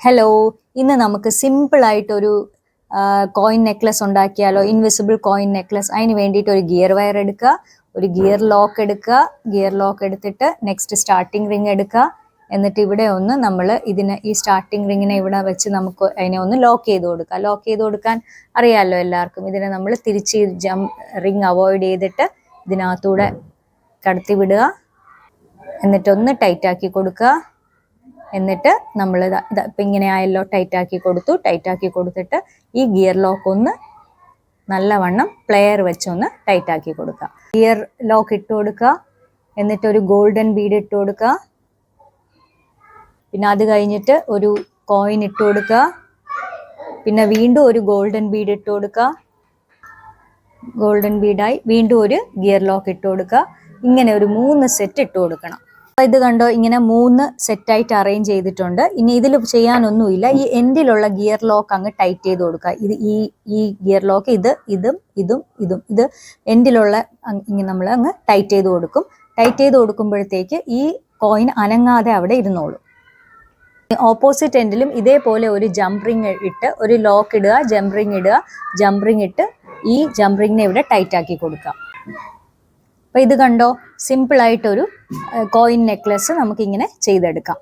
Hello, ഇന്ന് നമുക്ക് simple ആയിട്ടൊരു കോയിൻ നെക്ലസ് ഉണ്ടാക്കിയാലോ. Invisible coin necklace. അതിന് വേണ്ടിയിട്ട് ഒരു ഗിയർ വയർ എടുക്കുക, ഒരു ഗിയർ ലോക്ക് എടുക്കുക. ഗിയർ ലോക്ക് എടുത്തിട്ട് നെക്സ്റ്റ് സ്റ്റാർട്ടിംഗ് റിങ് എടുക്കുക. എന്നിട്ട് ഇവിടെ ഒന്ന് നമ്മൾ ഈ സ്റ്റാർട്ടിംഗ് റിങ്ങിനെ ഇവിടെ വെച്ച് നമുക്ക് അതിനെ ഒന്ന് ലോക്ക് ചെയ്ത് കൊടുക്കുക. ലോക്ക് ചെയ്ത് കൊടുക്കാൻ അറിയാമല്ലോ എല്ലാവർക്കും. ഇതിനെ നമ്മൾ തിരിച്ച് റിങ് അവോയ്ഡ് ചെയ്തിട്ട് ഇതിനകത്തൂടെ കടത്തി വിടുക. എന്നിട്ടൊന്ന് ടൈറ്റാക്കി കൊടുക്കുക. എന്നിട്ട് നമ്മൾ ഇപ്പം ഇങ്ങനെ ആയല്ലോ, ടൈറ്റാക്കി കൊടുത്തിട്ട് ഈ ഗിയർ ലോക്ക് ഒന്ന് നല്ലവണ്ണം പ്ലെയർ വെച്ചൊന്ന് ടൈറ്റാക്കി കൊടുക്കുക. ഗിയർ ലോക്ക് ഇട്ട് കൊടുക്കുക. എന്നിട്ടൊരു ഗോൾഡൻ ബീഡ് ഇട്ട് കൊടുക്കുക. പിന്നെ അത് കഴിഞ്ഞിട്ട് ഒരു കോയിൻ ഇട്ട് കൊടുക്കുക. പിന്നെ വീണ്ടും ഒരു ഗോൾഡൻ ബീഡ് ഇട്ട് കൊടുക്കുക. ഗോൾഡൻ ബീഡായി വീണ്ടും ഒരു ഗിയർ ലോക്ക് ഇട്ട് കൊടുക്കുക. ഇങ്ങനെ ഒരു 3 സെറ്റ് ഇട്ട് കൊടുക്കണം. അപ്പോൾ ഇത് കണ്ടോ, ഇങ്ങനെ 3 സെറ്റായിട്ട് അറേഞ്ച് ചെയ്തിട്ടുണ്ട്. ഇനി ഇതിൽ ചെയ്യാനൊന്നുമില്ല. ഈ എൻഡിലുള്ള ഗിയർ ലോക്ക് അങ്ങ് ടൈറ്റ് ചെയ്ത് കൊടുക്കുക. ഈ ഗിയർ ലോക്ക് ഇത് എൻഡിലുള്ള ഇങ്ങനെ നമ്മൾ അങ്ങ് ടൈറ്റ് ചെയ്ത് കൊടുക്കും. ടൈറ്റ് ചെയ്ത് കൊടുക്കുമ്പോഴത്തേക്ക് ഈ കോയിൻ അനങ്ങാതെ അവിടെ ഇരുന്നോളും. ഓപ്പോസിറ്റ് എൻഡിലും ഇതേപോലെ ഒരു ജംപ് റിങ് ഇട്ട് ഒരു ലോക്ക് ഇടുക, ജംപ് റിങ് ഇട്ട് ഈ ജംപ് റിങ്ങിനെ ഇവിടെ ടൈറ്റ് ആക്കി കൊടുക്കുക. അപ്പോൾ ഇത് കണ്ടോ, സിമ്പിളായിട്ടൊരു കോയിൻ നെക്ലസ് നമുക്കിങ്ങനെ ചെയ്തെടുക്കാം.